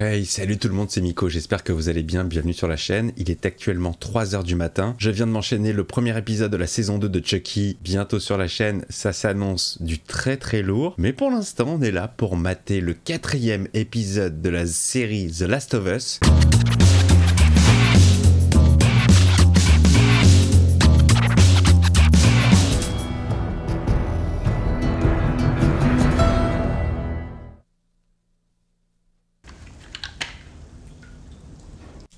Hey, salut tout le monde, c'est Miko, j'espère que vous allez bien, bienvenue sur la chaîne. Il est actuellement 3h du matin. Je viens de m'enchaîner le premier épisode de la saison 2 de Chucky, bientôt sur la chaîne. Ça s'annonce du très lourd. Mais pour l'instant, on est là pour mater le 4e épisode de la série The Last of Us.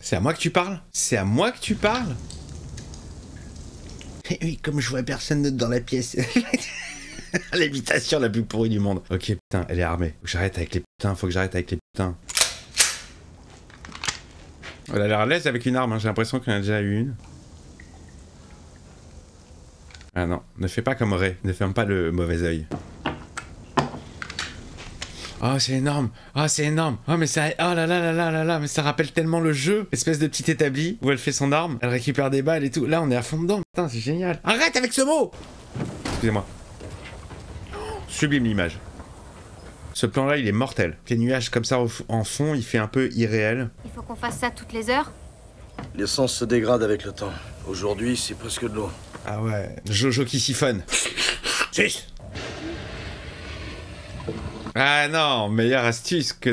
C'est à moi que tu parles? C'est à moi que tu parles? Et oui, comme je vois personne d'autre dans la pièce. L'habitation la plus pourrie du monde. Ok, putain, elle est armée. Faut que j'arrête avec les putains, faut que j'arrête avec les putains. Elle a l'air à l'aise avec une arme, hein. J'ai l'impression qu'il en a déjà eu une. Ah non, ne fais pas comme Ray, ne ferme pas le mauvais œil. Oh, c'est énorme! Oh, c'est énorme! Oh, mais ça... Oh là là là là là là! Mais ça rappelle tellement le jeu! Espèce de petit établi où elle fait son arme, elle récupère des balles et tout. Là, on est à fond dedans. Putain, c'est génial! Arrête avec ce mot! Excusez-moi. Sublime l'image. Ce plan-là, il est mortel. Les nuages comme ça en fond, il fait un peu irréel. Il faut qu'on fasse ça toutes les heures? L'essence se dégrade avec le temps. Aujourd'hui, c'est presque de l'eau. Ah ouais, Jojo qui siphonne. Sus! Ah non, meilleure astuce que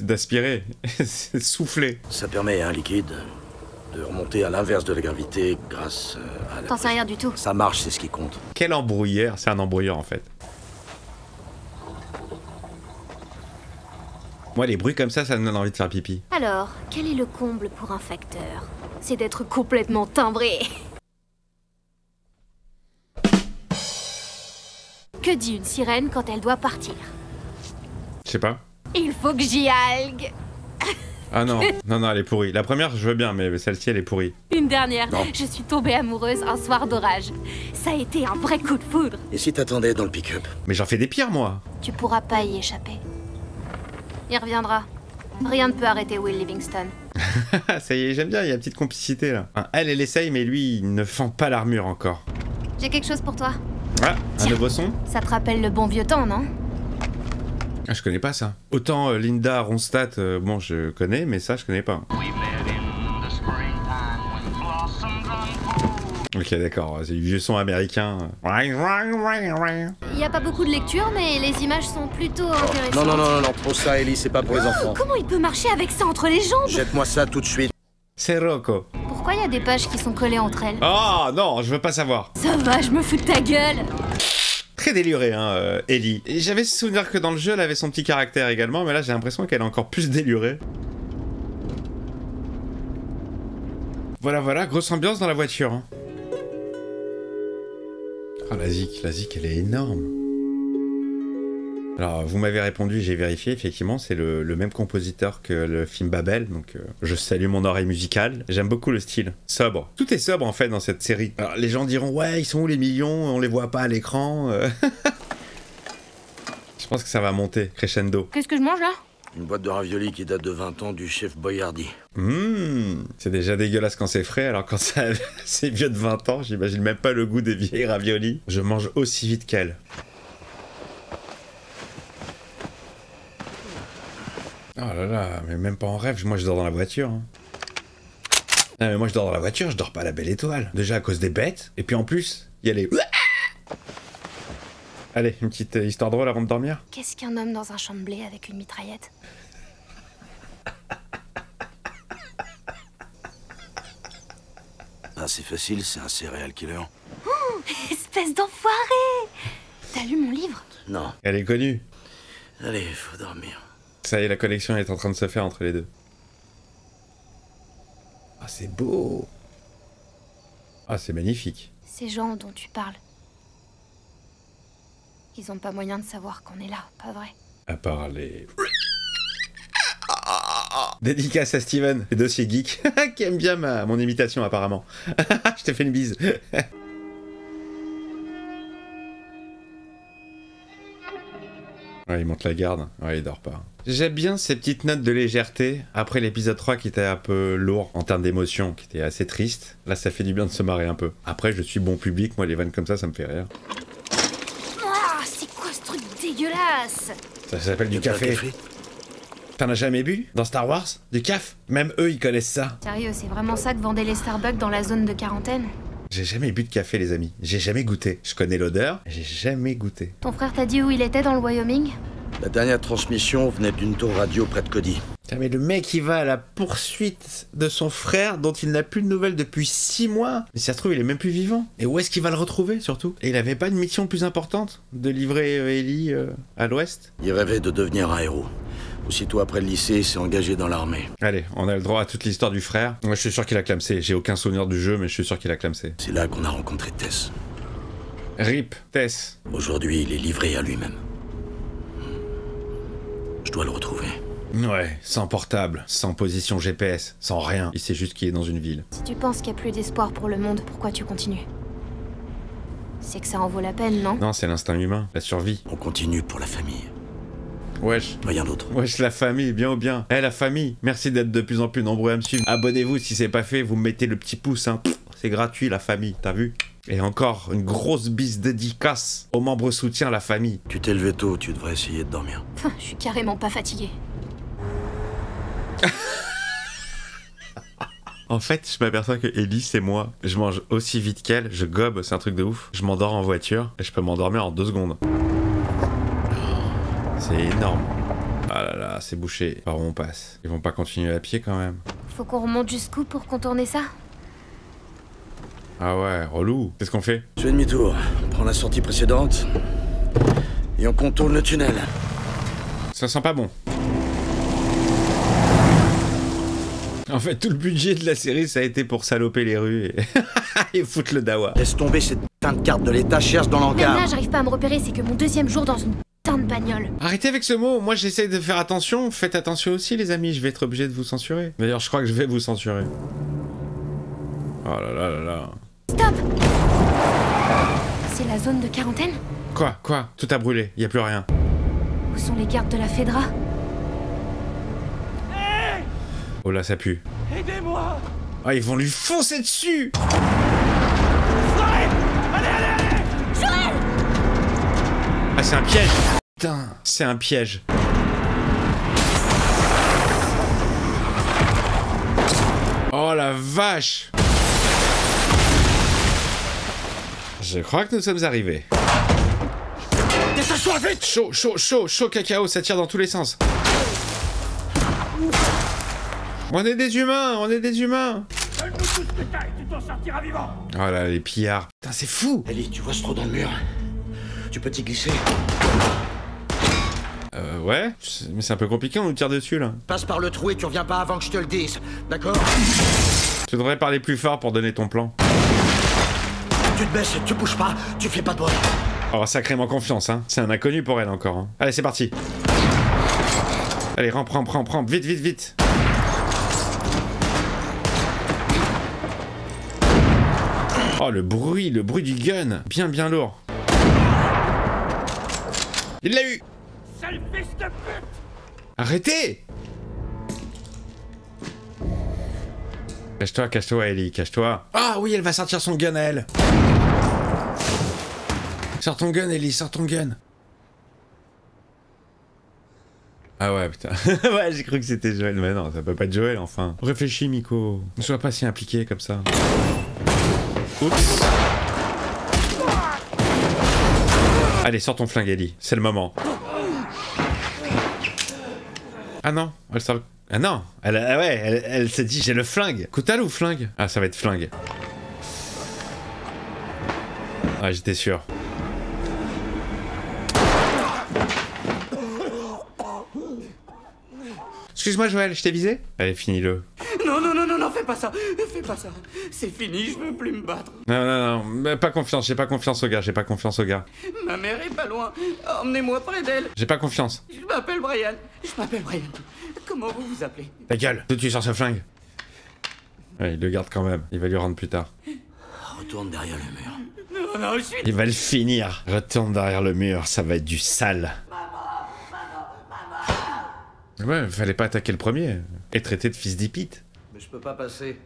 d'aspirer. C'est souffler. Ça permet à un liquide de remonter à l'inverse de la gravité grâce à la... T'en sais rien du tout. Ça marche, c'est ce qui compte. Quel embrouilleur, c'est un embrouilleur en fait. Moi, les bruits comme ça me donne envie de faire pipi. Alors, quel est le comble pour un facteur? C'est d'être complètement timbré. Que dit une sirène quand elle doit partir? Je sais pas. Il faut que j'y aille. Ah non, non, elle est pourrie. La première, je veux bien, mais celle-ci, elle est pourrie. Une dernière. Non. Je suis tombée amoureuse un soir d'orage. Ça a été un vrai coup de foudre. Et si t'attendais dans le pick-up? Mais j'en fais des pires, moi. Tu pourras pas y échapper. Il reviendra. Rien ne peut arrêter Will Livingston. Ça y est, j'aime bien, il y a une petite complicité là. Enfin, elle essaye, mais lui, il ne fend pas l'armure encore. J'ai quelque chose pour toi. Ah, un nouveau son? Ça te rappelle le bon vieux temps, non? Ah, je connais pas ça. Autant Linda Ronstadt, bon, je connais, mais ça, je connais pas. Ok, d'accord, c'est du vieux son américain. Il y a pas beaucoup de lecture, mais les images sont plutôt intéressantes. Non, trop ça, Ellie, c'est pas pour les enfants. Comment il peut marcher avec ça entre les jambes? Jette-moi ça tout de suite. C'est Rocco. Pourquoi il y a des pages qui sont collées entre elles? Oh non, je veux pas savoir. Ça va, je me fous de ta gueule. Très délurée, hein, Ellie. Et j'avais ce souvenir que dans le jeu, elle avait son petit caractère également, mais là, j'ai l'impression qu'elle est encore plus délurée. Voilà, grosse ambiance dans la voiture. Hein. Oh, la zik, elle est énorme. Alors, vous m'avez répondu, j'ai vérifié, effectivement, c'est le même compositeur que le film Babel, donc je salue mon oreille musicale. J'aime beaucoup le style, sobre. Tout est sobre, en fait, dans cette série. Alors, les gens diront, ouais, ils sont où les millions, on les voit pas à l'écran. Je pense que ça va monter, crescendo. Qu'est-ce que je mange, là? Une boîte de raviolis qui date de 20 ans du chef Boyardi. C'est déjà dégueulasse quand c'est frais, alors quand c'est vieux de 20 ans, j'imagine même pas le goût des vieilles raviolis. Je mange aussi vite qu'elle. Oh là là, mais même pas en rêve, moi je dors dans la voiture. Hein. Non mais moi je dors dans la voiture, je dors pas à la belle étoile. Déjà à cause des bêtes, et puis en plus, il y a les... Allez, une petite histoire drôle avant de dormir. Qu'est-ce qu'un homme dans un champ de blé avec une mitraillette? Ah, c'est facile, c'est un serial killer. Oh, espèce d'enfoiré! T'as lu mon livre? Non. Elle est connue. Allez, faut dormir. Ça y est, la connexion est en train de se faire entre les deux. Ah, c'est beau. Ah, c'est magnifique. Ces gens dont tu parles, ils ont pas moyen de savoir qu'on est là, pas vrai? À part les... Dédicace à Steven, les dossiers geeks, qui aime bien mon imitation apparemment. Je t'ai fait une bise. Ouais, il monte la garde. Ouais, il dort pas. J'aime bien ces petites notes de légèreté. Après l'épisode 3 qui était un peu lourd en termes d'émotion, qui était assez triste. Là, ça fait du bien de se marrer un peu. Après, je suis bon public. Moi, les vannes comme ça me fait rire. Ah, c'est quoi ce truc dégueulasse? Ça s'appelle du café. T'en as jamais bu dans Star Wars? Du caf? Même eux, ils connaissent ça. Sérieux, c'est vraiment ça que vendaient les Starbucks dans la zone de quarantaine? J'ai jamais bu de café, les amis. J'ai jamais goûté. Je connais l'odeur, j'ai jamais goûté. Ton frère t'a dit où il était dans le Wyoming? La dernière transmission venait d'une tour radio près de Cody. Putain, mais le mec, il va à la poursuite de son frère dont il n'a plus de nouvelles depuis 6 mois. Mais si ça se trouve, il est même plus vivant. Et où est-ce qu'il va le retrouver, surtout? Et il avait pas une mission plus importante? De livrer Ellie à l'ouest? Il rêvait de devenir un héros. Aussitôt après le lycée, il s'est engagé dans l'armée. Allez, on a le droit à toute l'histoire du frère. Moi, je suis sûr qu'il a clamsé. J'ai aucun souvenir du jeu, mais je suis sûr qu'il a clamsé. C'est là qu'on a rencontré Tess. RIP, Tess. Aujourd'hui, il est livré à lui-même. Je dois le retrouver. Ouais, sans portable, sans position GPS, sans rien. Il sait juste qu'il est dans une ville. Si tu penses qu'il n'y a plus d'espoir pour le monde, pourquoi tu continues? C'est que ça en vaut la peine, non? Non, c'est l'instinct humain, la survie. On continue pour la famille. Wesh. Rien d'autre. Wesh, la famille, bien ou bien. Eh, la famille, merci d'être de plus en plus nombreux à me suivre. Abonnez-vous si c'est pas fait, vous mettez le petit pouce, hein. C'est gratuit, la famille, t'as vu? Et encore, une grosse bise dédicace aux membres soutiens, la famille. Tu t'es levé tôt, tu devrais essayer de dormir. Je suis carrément pas fatiguée. En fait, je m'aperçois que Ellie, c'est moi. Je mange aussi vite qu'elle, je gobe, c'est un truc de ouf. Je m'endors en voiture et je peux m'endormir en 2 secondes. C'est énorme. Ah là là, c'est bouché. Par où on passe? Ils vont pas continuer à pied quand même. Faut qu'on remonte jusqu'où pour contourner ça? Ah ouais, relou. Qu'est-ce qu'on fait? Je fais demi-tour. On prend la sortie précédente. Et on contourne le tunnel. Ça sent pas bon. En fait, tout le budget de la série, ça a été pour saloper les rues et foutre le dawa. Laisse tomber cette putain de carte de l'état, cherche dans Même l'encart. là, j'arrive pas à me repérer, c'est que mon 2e jour dans une putain de bagnole. Arrêtez avec ce mot, moi j'essaye de faire attention, faites attention aussi les amis, je vais être obligé de vous censurer. D'ailleurs, je crois que je vais vous censurer. Oh là là là là. Stop! C'est la zone de quarantaine? Quoi? Tout a brûlé, y a plus rien. Où sont les gardes de la Fedra? Oh là, ça pue. Aidez-moi! Ah, ils vont lui foncer dessus! Ah, c'est un piège! Putain, c'est un piège. Oh la vache! Je crois que nous sommes arrivés. Détache-toi vite! Chaud cacao, ça tire dans tous les sens. On est des humains! Donne-nous tout ce que t'as et tu t'en sortiras vivant! Oh là, les pillards. Putain, c'est fou! Ellie, tu vois ce trou dans le mur? Tu peux t'y glisser? Ouais, mais c'est un peu compliqué, on nous tire dessus là. Passe par le trou et tu reviens pas avant que je te le dise, d'accord? Tu devrais parler plus fort pour donner ton plan. Tu te baisses, tu bouges pas, tu fais pas de bruit. Oh, sacrément confiance, hein. C'est un inconnu pour elle encore, hein. Allez, c'est parti. Allez, rampe, vite. Oh, le bruit du gun. Bien lourd. Il l'a eu. Sale fils de pute! Arrêtez! Cache-toi, Ellie, cache-toi. Ah oui, elle va sortir son gun à elle. Sors ton gun, Ellie, sors ton gun. Ah ouais, putain. Ouais, j'ai cru que c'était Joël, mais non, ça peut pas être Joël, enfin. Réfléchis, Miko. Ne sois pas si impliqué comme ça. Oups. Allez, sors ton flingue, Ellie. C'est le moment. Ah non, elle sort le... Ah non, elle s'est dit j'ai le flingue. Coutal ou flingue? Ah, ça va être flingue. Ah, j'étais sûr. Excuse-moi Joël, je t'ai visé? Allez, finis-le. Non, fais pas ça! Fais pas ça! C'est fini, je veux plus me battre! Non, mais pas confiance, j'ai pas confiance au gars. Ma mère est pas loin! Emmenez-moi près d'elle! J'ai pas confiance. Je m'appelle Brian! Comment vous vous appelez? Ta gueule, tout de suite sur ce flingue. Ouais, il le garde quand même, il va lui rendre plus tard. Retourne derrière le mur. Non, je suis... Il va le finir. Retourne derrière le mur, ça va être du sale. Ouais, fallait pas attaquer le premier. Et traiter de fils d'Ipite. Mais je peux pas passer.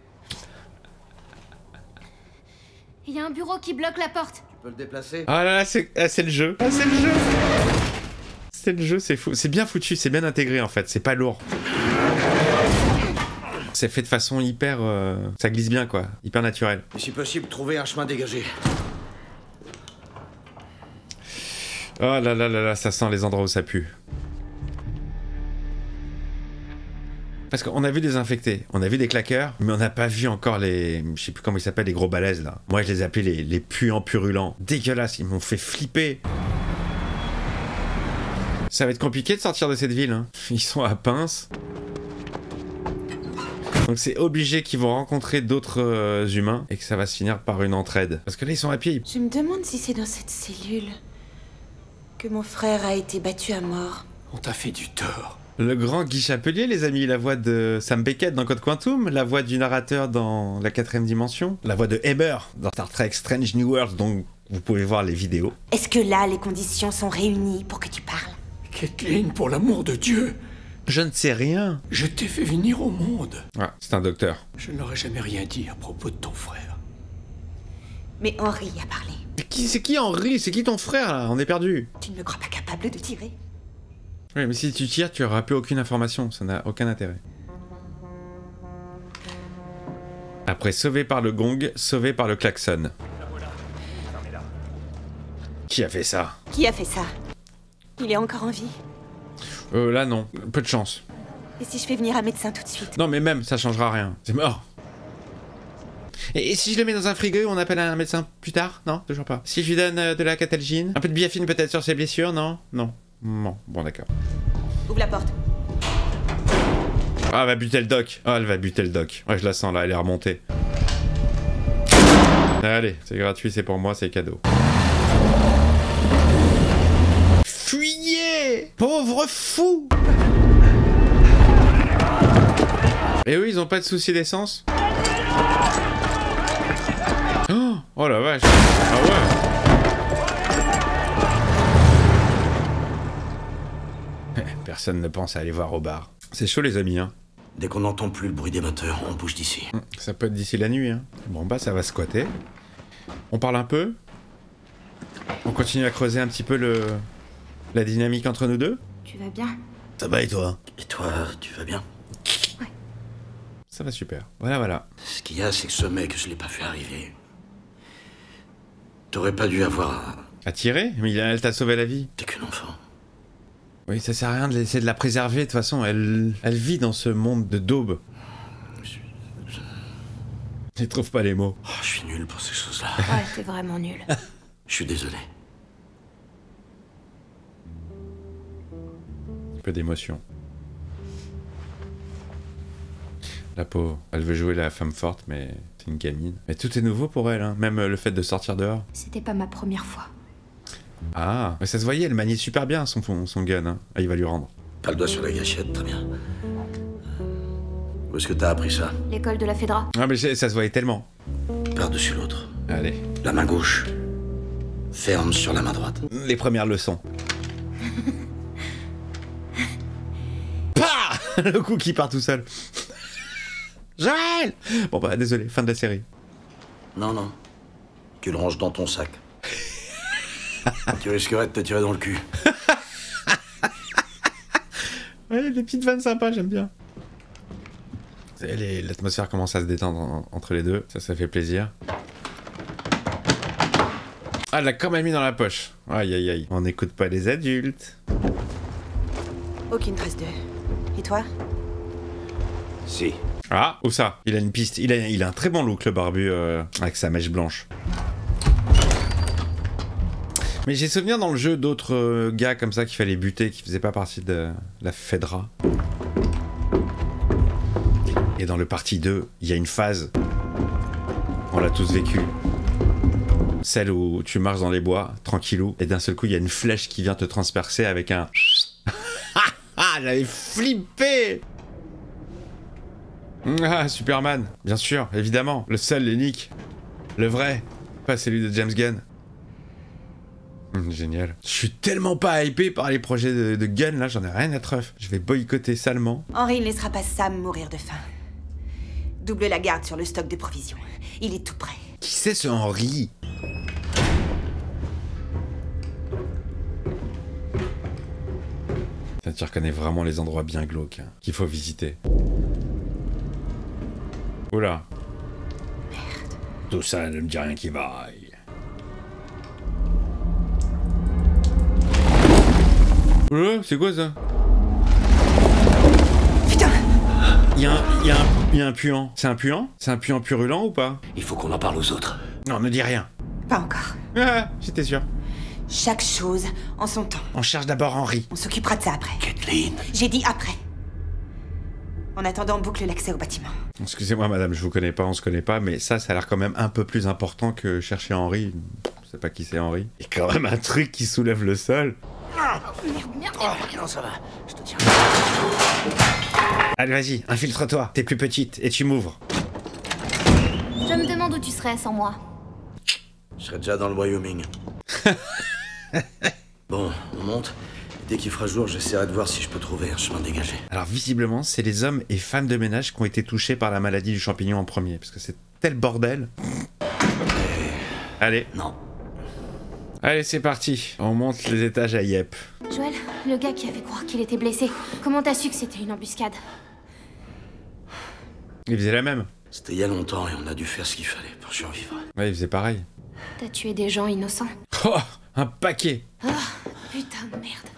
Il y a un bureau qui bloque la porte. Tu peux le déplacer? Ah là là, c'est le jeu. Ah, c'est le jeu. C'est le jeu, c'est fou. C'est bien foutu, c'est bien intégré en fait, c'est pas lourd. C'est fait de façon hyper... ça glisse bien quoi, hyper naturel. Et si possible, trouver un chemin dégagé. Oh là là là là, ça sent les endroits où ça pue. Parce qu'on a vu des infectés, on a vu des claqueurs, mais on n'a pas vu encore les... Je sais plus comment ils s'appellent, les gros balèzes là. Moi je les appelais les puants purulents. Dégueulasses, ils m'ont fait flipper. Ça va être compliqué de sortir de cette ville, hein. Ils sont à pince. Donc c'est obligé qu'ils vont rencontrer d'autres humains et que ça va se finir par une entraide. Parce que là ils sont à pied. Je me demande si c'est dans cette cellule que mon frère a été battu à mort. On t'a fait du tort. Le grand Guy Chapelier, les amis, la voix de Sam Beckett dans Code Quantum, la voix du narrateur dans La 4ème dimension, la voix de Eber dans Star Trek Strange New Worlds, dont vous pouvez voir les vidéos. Est-ce que là, les conditions sont réunies pour que tu parles? Kathleen, pour l'amour de Dieu, Je ne sais rien. je t'ai fait venir au monde. Ah, c'est un docteur. Je n'aurais jamais rien dit à propos de ton frère. Mais Henri a parlé. C'est qui Henri? C'est qui ton frère là? On est perdu. Tu ne me crois pas capable de tirer? Oui, mais si tu tires, tu n'auras plus aucune information. Ça n'a aucun intérêt. Après, sauvé par le gong, sauvé par le klaxon. Qui a fait ça? Qui a fait ça? Il est encore en vie. Là non, peu de chance. Et si je fais venir un médecin tout de suite? Non mais même, ça changera rien. C'est mort. Et si je le mets dans un frigo, on appelle un médecin plus tard? Non, toujours pas. Si je lui donne de la catalgine, un peu de biafine peut-être sur ses blessures, non? Non. Bon d'accord. Ouvre la porte. Ah, elle va buter le doc. Ah, elle va buter le doc. Ouais, je la sens là, elle est remontée. Allez, c'est gratuit, c'est pour moi, c'est cadeau. Fuyez! Pauvre fou! Et eux, ils ont pas de soucis d'essence? Oh la vache! Ah ouais! Personne ne pense à aller voir au bar. C'est chaud les amis, hein. Dès qu'on n'entend plus le bruit des moteurs, on bouge d'ici. Ça peut être d'ici la nuit, hein. Bon bah ça va squatter. On parle un peu. On continue à creuser un petit peu la dynamique entre nous deux. Tu vas bien? Ça va et toi? Et toi, tu vas bien? Ça va super. Voilà. Ce qu'il y a, c'est que ce mec, je l'ai pas fait arriver. T'aurais pas dû avoir... À tirer? Mais elle t'a sauvé la vie. T'es qu'un enfant. Oui, ça sert à rien d'essayer de la préserver, de toute façon, elle vit dans ce monde de daube. Je trouve pas les mots. Oh, je suis nul pour ces choses-là. Ouais, t'es vraiment nul. Je suis désolé. Un peu d'émotion. La pauvre, elle veut jouer la femme forte, mais c'est une gamine. Mais tout est nouveau pour elle, hein. Même le fait de sortir dehors. C'était pas ma première fois. Ah, mais ça se voyait, elle maniait super bien son gun, hein. Ah, il va lui rendre. Pas le doigt sur la gâchette, très bien. Où est-ce que t'as appris ça? L'école de la Fedra. Ah, mais ça se voyait tellement. Par-dessus l'autre. Allez. La main gauche. Ferme sur la main droite. Les premières leçons. Pah! Le coup qui part tout seul. Joël! Bon bah désolé, fin de la série. Non. Tu le ranges dans ton sac. Tu risquerais de te tirer dans le cul. Ouais, des petites vannes sympas, j'aime bien. L'atmosphère commence à se détendre entre les deux, ça fait plaisir. Ah, elle l'a quand même mis dans la poche. Aïe. On n'écoute pas les adultes. Aucune trace d'eux. Et toi? Si. Ah, où ça? Il a une piste. Il a un très bon look, le barbu, avec sa mèche blanche. Mais j'ai souvenir dans le jeu d'autres gars comme ça qu'il fallait buter, qui faisaient pas partie de la Fedra. Et dans le partie 2, il y a une phase. On l'a tous vécu. Celle où tu marches dans les bois, tranquillou, et d'un seul coup, il y a une flèche qui vient te transpercer avec un... Ah, j'avais flippé! Ah, Superman, bien sûr, évidemment. Le seul, l'unique. Le vrai. Pas celui de James Gunn. Génial. Je suis tellement pas hypé par les projets de Gunn, là, j'en ai rien à treuf. Je vais boycotter salement. Henri ne laissera pas Sam mourir de faim. Double la garde sur le stock de provisions. Il est tout prêt. Qui c'est ce Henri? Là, tu reconnais vraiment les endroits bien glauques, hein, qu'il faut visiter. Oula. Merde. Tout ça ne me dit rien qui vaille. Oula, c'est quoi ça? Putain! Il y a un puant. C'est un puant? C'est un puant purulent ou pas? Il faut qu'on en parle aux autres. Non, ne dis rien. Pas encore. Ah, j'étais sûr. Chaque chose en son temps. On cherche d'abord Henry. On s'occupera de ça après. Kathleen. J'ai dit après. En attendant, on boucle l'accès au bâtiment. Excusez-moi madame, je vous connais pas, on se connaît pas, mais ça a l'air quand même un peu plus important que chercher Henry. Je sais pas qui c'est Henry. Il y a quand même un truc qui soulève le sol. Non, ça va. Je te tiens. Allez, vas-y, infiltre-toi. T'es plus petite et tu m'ouvres. Je me demande où tu serais sans moi. Je serai déjà dans le Wyoming. Bon, on monte. Dès qu'il fera jour, j'essaierai de voir si je peux trouver un chemin dégagé. Alors visiblement, c'est les hommes et femmes de ménage qui ont été touchés par la maladie du champignon en premier, parce que c'est tel bordel. Allez. Non. Allez, c'est parti. On monte les étages à Yep. Joël, le gars qui avait croire qu'il était blessé, comment t'as su que c'était une embuscade? Il faisait la même. C'était il y a longtemps et on a dû faire ce qu'il fallait pour survivre. Ouais, il faisait pareil. T'as tué des gens innocents? Oh, un paquet. Oh, putain de merde.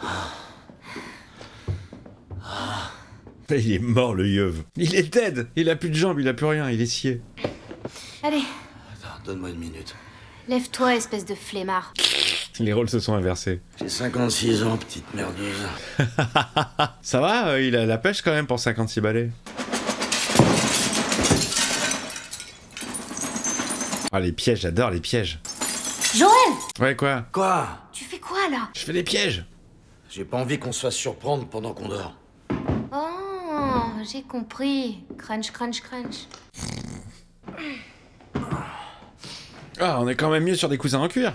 Il est mort, le yeuve. Il est dead. Il a plus de jambes, il a plus rien, il est scié. Allez, Attends, donne-moi une minute. lève-toi, espèce de flemmard. Les rôles se sont inversés. J'ai 56 ans, petite merdeuse. Ça va, il a la pêche quand même pour 56 balais. Ah, les pièges, j'adore les pièges. Joël! Ouais, quoi? Quoi? Tu fais quoi, là? Je fais des pièges. J'ai pas envie qu'on se fasse surprendre pendant qu'on dort. Oh, j'ai compris. Crunch, crunch, crunch. Ah, on est quand même mieux sur des coussins en cuir.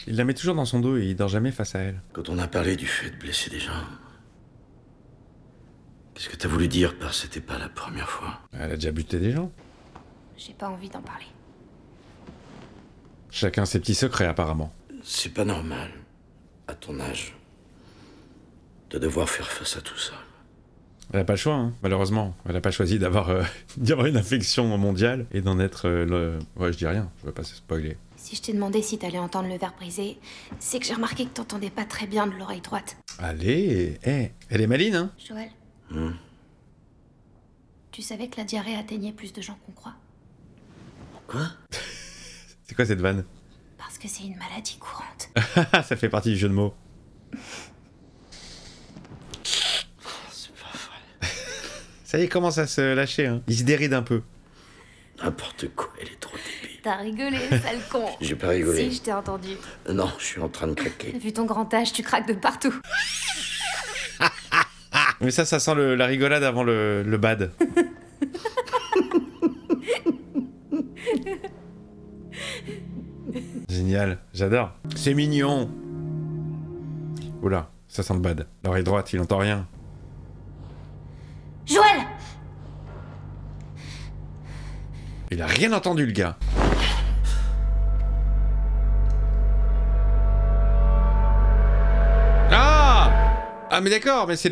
Il la met toujours dans son dos et il dort jamais face à elle. Quand on a parlé du fait de blesser des gens, qu'est-ce que t'as voulu dire par c'était pas la première fois? Elle a déjà buté des gens. J'ai pas envie d'en parler. Chacun ses petits secrets, apparemment. C'est pas normal, à ton âge, de devoir faire face à tout ça. Elle a pas le choix, hein, malheureusement. Elle a pas choisi d'avoir une infection mondiale et d'en être le... Ouais, je dis rien, je veux pas se spoiler. Si je t'ai demandé si t'allais entendre le verre brisé, c'est que j'ai remarqué que t'entendais pas très bien de l'oreille droite. Allez, elle est maline, hein. Joël, tu savais que la diarrhée atteignait plus de gens qu'on croit? Quoi? C'est quoi cette vanne? Parce que c'est une maladie courante. Ça fait partie du jeu de mots. C'est pas vrai. Ça y est, il commence à se lâcher, hein. Il se déride un peu. N'importe quoi, elle est trop débile. T'as rigolé, sale con. J'ai pas rigolé. Si, je t'ai entendu. Non, je suis en train de craquer. Vu ton grand âge, tu craques de partout. Mais ça sent la rigolade avant le bad. Génial, j'adore. C'est mignon. Oula, ça sent le bad. L'oreille droite, il entend rien. Joël! Il a rien entendu, le gars. Ah mais d'accord, mais c'est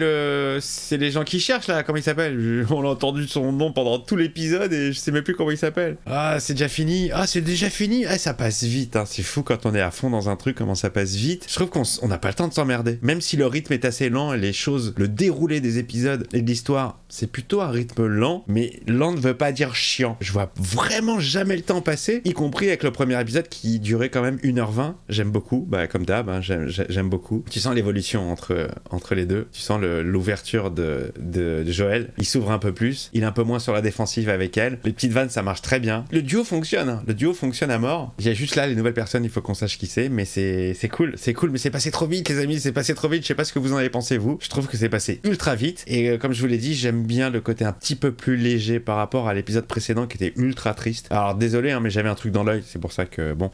les gens qui cherchent là, comment il s'appelle? On a entendu son nom pendant tout l'épisode et je sais même plus comment il s'appelle. Ah, c'est déjà fini. Ah, c'est déjà fini. Ah, ça passe vite, hein. C'est fou quand on est à fond dans un truc, comment ça passe vite. Je trouve qu'on n'a pas le temps de s'emmerder. Même si le rythme est assez lent et les choses, le déroulé des épisodes et de l'histoire, c'est plutôt un rythme lent, mais lent ne veut pas dire chiant. Je vois vraiment jamais le temps passer, y compris avec le premier épisode qui durait quand même 1h20. J'aime beaucoup, bah comme d'hab, hein, j'aime beaucoup. Tu sens l'évolution entre les deux. Tu sens l'ouverture de Joël. Il s'ouvre un peu plus. Il est un peu moins sur la défensive avec elle. Les petites vannes, ça marche très bien. Le duo fonctionne. Hein. Le duo fonctionne à mort. Il y a juste là les nouvelles personnes, il faut qu'on sache qui c'est. Mais c'est cool. C'est cool. Mais c'est passé trop vite, les amis. C'est passé trop vite. Je sais pas ce que vous en avez pensé, vous. Je trouve que c'est passé ultra vite. Et comme je vous l'ai dit, j'aime bien le côté un petit peu plus léger par rapport à l'épisode précédent qui était ultra triste. Alors désolé, hein, mais j'avais un truc dans l'œil. C'est pour ça que, bon.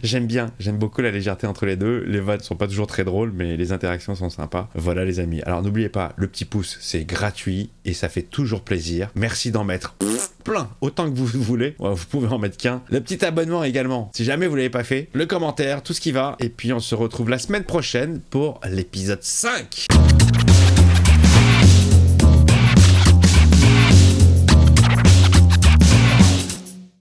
J'aime bien. J'aime beaucoup la légèreté entre les deux. Les vannes sont pas toujours très drôles, mais les interactions sont sympas. Voilà les amis. Alors n'oubliez pas, le petit pouce, c'est gratuit et ça fait toujours plaisir. Merci d'en mettre. plein, autant que vous voulez. Ouais, vous pouvez en mettre qu'un. Le petit abonnement également, si jamais vous l'avez pas fait. Le commentaire, tout ce qui va. Et puis on se retrouve la semaine prochaine pour l'épisode 5.